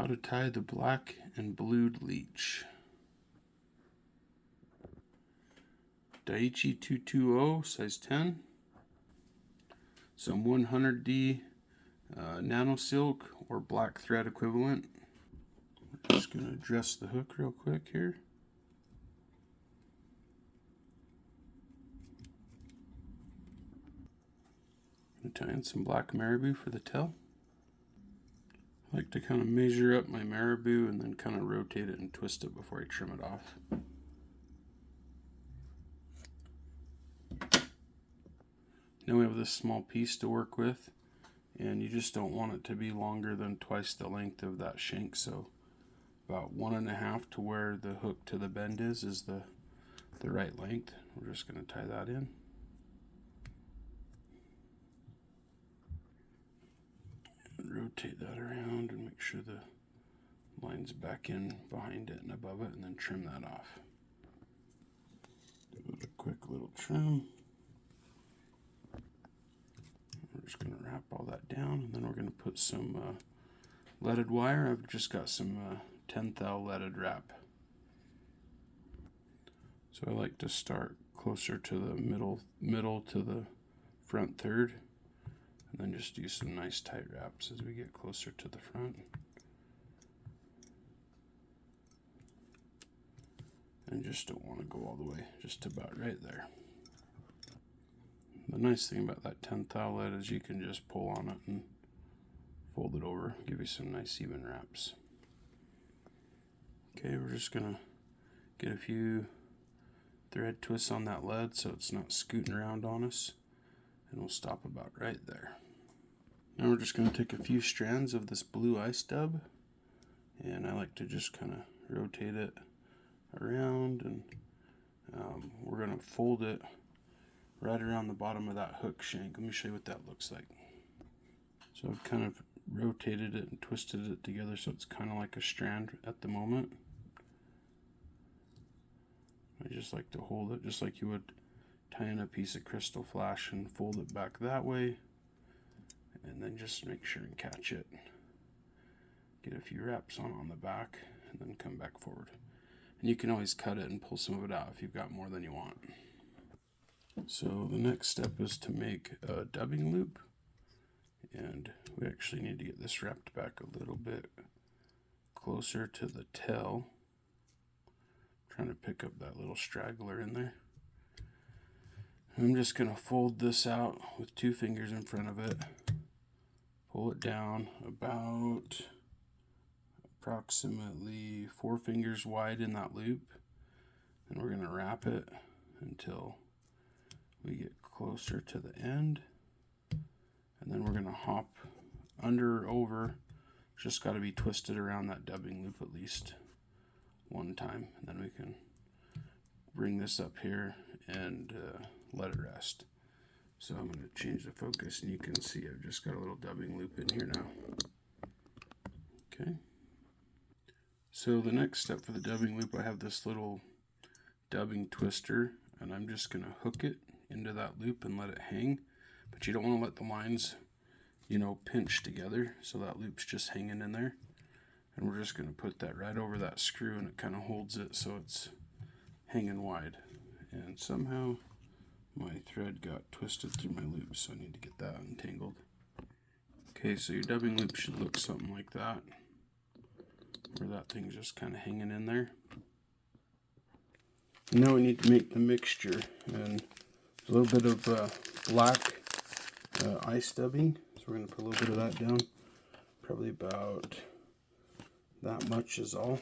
How to tie the black and blued leech. Daiichi 220, size 10. Some 100D nano silk or black thread equivalent. We're just going to adjust the hook real quick here. I'm going to tie in some black marabou for the tail. I like to kind of measure up my marabou and then kind of rotate it and twist it before I trim it off. Now we have this small piece to work with, and you just don't want it to be longer than twice the length of that shank, so about 1.5 to where the hook to the bend is the right length. We're just going to tie that in. And rotate that around and make sure the line's back in behind it and above it, and then trim that off. Give it a quick little trim. We're just going to wrap all that down, and then we're going to put some leaded wire. I've just got some 10 thou leaded wrap. So I like to start closer to the middle to the front third, and then just do some nice tight wraps as we get closer to the front. And just don't want to go all the way, just about right there. The nice thing about that 10 thou lead is you can just pull on it and fold it over, give you some nice even wraps. Okay, we're just gonna get a few thread twists on that lead so it's not scooting around on us, and we'll stop about right there. Now we're just gonna take a few strands of this blue ice dub, and I like to just kind of rotate it around, and we're gonna fold it right around the bottom of that hook shank. Let me show you what that looks like. So I've kind of rotated it and twisted it together so it's kind of like a strand at the moment. I just like to hold it just like you would tie in a piece of crystal flash and fold it back that way, and then just make sure and catch it. Get a few wraps on the back and then come back forward. And you can always cut it and pull some of it out if you've got more than you want. So the next step is to make a dubbing loop, and we actually need to get this wrapped back a little bit closer to the tail. I'm trying to pick up that little straggler in there. I'm just going to fold this out with 2 fingers in front of it, pull it down about approximately 4 fingers wide in that loop, and we're going to wrap it until we get closer to the end, and then we're going to hop under or over. Just got to be twisted around that dubbing loop at least one time, and then we can bring this up here and let it rest. So I'm going to change the focus, and you can see I've just got a little dubbing loop in here now. Okay, so the next step for the dubbing loop, I have this little dubbing twister, and I'm just going to hook it into that loop and let it hang, but you don't want to let the lines, pinch together, so that loop's just hanging in there. And we're just going to put that right over that screw, and it kind of holds it so it's hanging wide. And somehow my thread got twisted through my loop, so I need to get that untangled. Okay, so your dubbing loop should look something like that, where that thing's just kind of hanging in there. Now we need to make the mixture, and a little bit of black ice dubbing, so we're going to put a little bit of that down, probably about that much is all.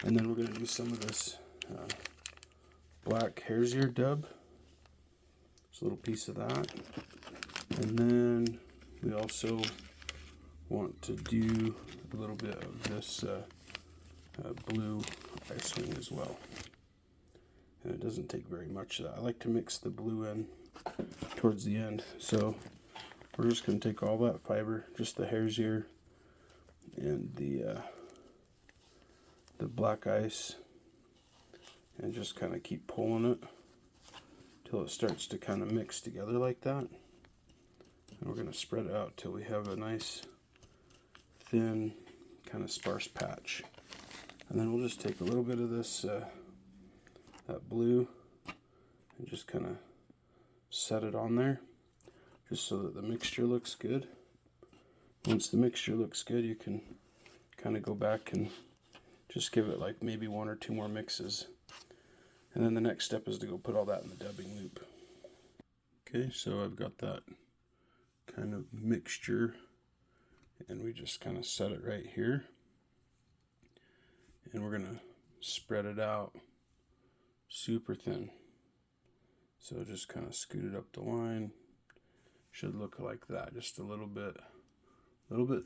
And then we're going to do some of this black hare's ear dub, just a little piece of that. And then we also want to do a little bit of this blue ice wing as well. And it doesn't take very much of that. I like to mix the blue in towards the end. So we're just going to take all that fiber, just the hare's ear and the black ice, and just kind of keep pulling it till it starts to kind of mix together like that. And we're going to spread it out till we have a nice thin kind of sparse patch. And then we'll just take a little bit of this that blue and just kind of set it on there, just so that the mixture looks good. Once the mixture looks good, you can kind of go back and just give it like maybe 1 or 2 more mixes. And then the next step is to go put all that in the dubbing loop. Okay, so I've got that kind of mixture, and we just kind of set it right here. And we're going to spread it out super thin. So just kind of scoot it up the line. Should look like that, just a little bit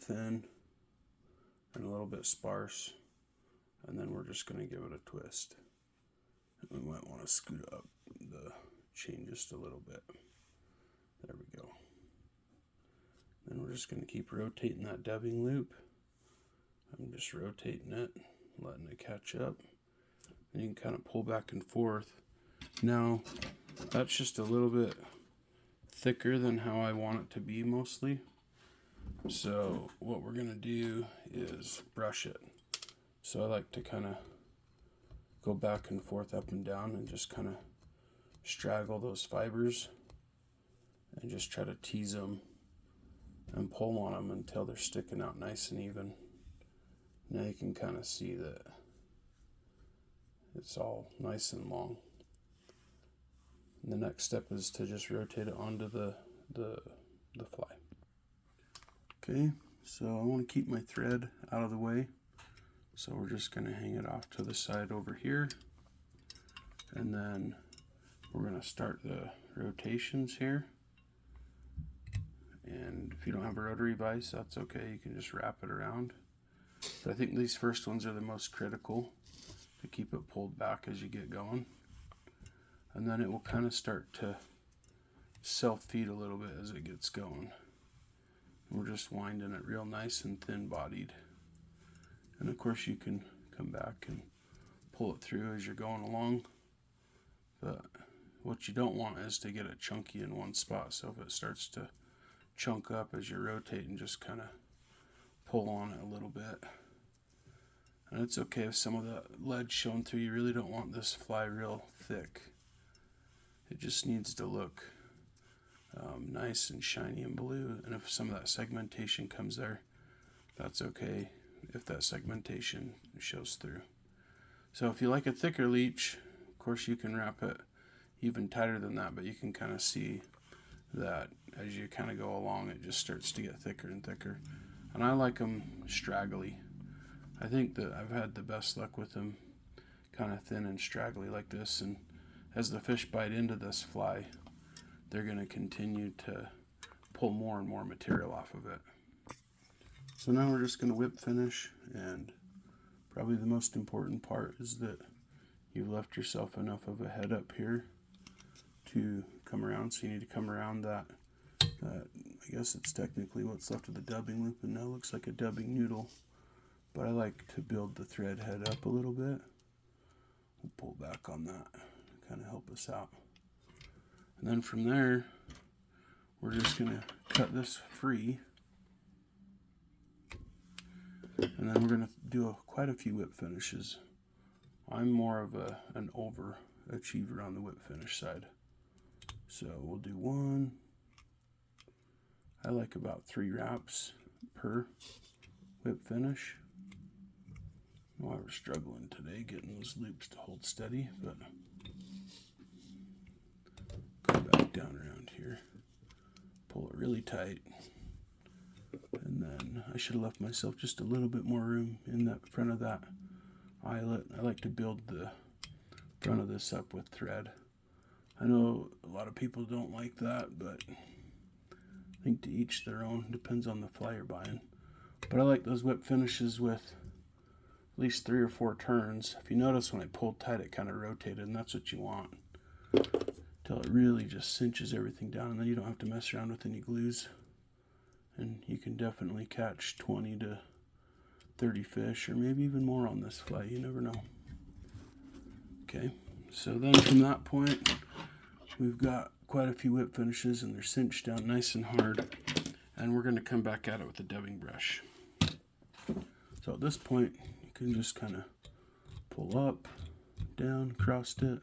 thin and a little bit sparse. And then we're just going to give it a twist. And we might want to scoot up the chain just a little bit. There we go. Then we're just going to keep rotating that dubbing loop. I'm just rotating it, letting it catch up. And you can kind of pull back and forth. Now, that's just a little bit thicker than how I want it to be mostly. So what we're going to do is brush it. So I like to kind of go back and forth, up and down, and just kind of straggle those fibers and just try to tease them and pull on them until they're sticking out nice and even. Now you can kind of see that it's all nice and long. And the next step is to just rotate it onto the fly. Okay, so I want to keep my thread out of the way. So we're just going to hang it off to the side over here. And then we're going to start the rotations here. And if you don't have a rotary vise, that's okay. You can just wrap it around. But I think these first ones are the most critical to keep it pulled back as you get going. And then it will kind of start to self-feed a little bit as it gets going. And we're just winding it real nice and thin-bodied. And of course you can come back and pull it through as you're going along. But what you don't want is to get it chunky in one spot. So if it starts to chunk up as you're rotating, just kind of pull on it a little bit. And it's okay if some of the lead's showing through. You really don't want this fly real thick. It just needs to look nice and shiny and blue. And if some of that segmentation comes there, that's okay if that segmentation shows through. So if you like a thicker leech, of course you can wrap it even tighter than that, but you can kind of see that as you kind of go along, it just starts to get thicker and thicker. And I like them straggly. I think that I've had the best luck with them kind of thin and straggly like this, and as the fish bite into this fly, they're going to continue to pull more and more material off of it. So now we're just going to whip finish, and probably the most important part is that you've left yourself enough of a head up here to come around. So you need to come around that, I guess it's technically what's left of the dubbing loop, and now it looks like a dubbing noodle. But I like to build the thread head up a little bit. We'll pull back on that, kind of help us out. And then from there, we're just going to cut this free. And then we're going to do quite a few whip finishes. I'm more of an overachiever on the whip finish side. So we'll do one. I like about 3 wraps per whip finish. I know why we're struggling today getting those loops to hold steady, but go back down around here. Pull it really tight. And then I should have left myself just a little bit more room in that front of that eyelet. I like to build the front of this up with thread. I know a lot of people don't like that, but I think to each their own. Depends on the fly you're buying. But I like those whip finishes with at least 3 or 4 turns. If you notice when I pulled tight, it kind of rotated, and that's what you want. Till it really just cinches everything down, and then you don't have to mess around with any glues. And you can definitely catch 20 to 30 fish, or maybe even more on this fly. You never know. Okay, so then from that point, we've got quite a few whip finishes, and they're cinched down nice and hard. And we're going to come back at it with a dubbing brush. So at this point, you can just kind of pull up, down, across it.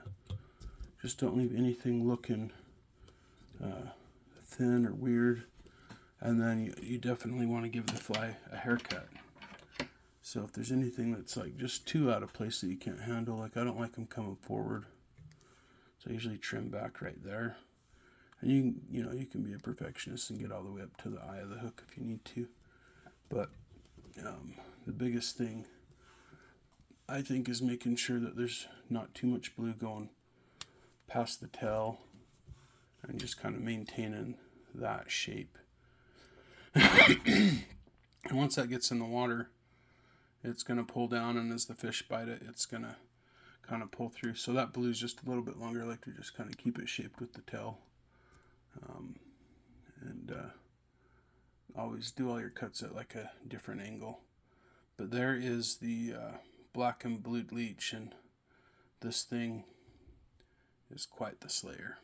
Just don't leave anything looking thin or weird. And then you definitely want to give the fly a haircut. So if there's anything that's like just too out of place that you can't handle, like I don't like them coming forward, so I usually trim back right there. And you can be a perfectionist and get all the way up to the eye of the hook if you need to. But the biggest thing I think is making sure that there's not too much blue going past the tail and just kind of maintaining that shape. And once that gets in the water, it's going to pull down, and as the fish bite it, it's going to kind of pull through. So that blue is just a little bit longer. I like to just kind of keep it shaped with the tail. And always do all your cuts at like a different angle. But there is the black and blue leech, and this thing is quite the slayer.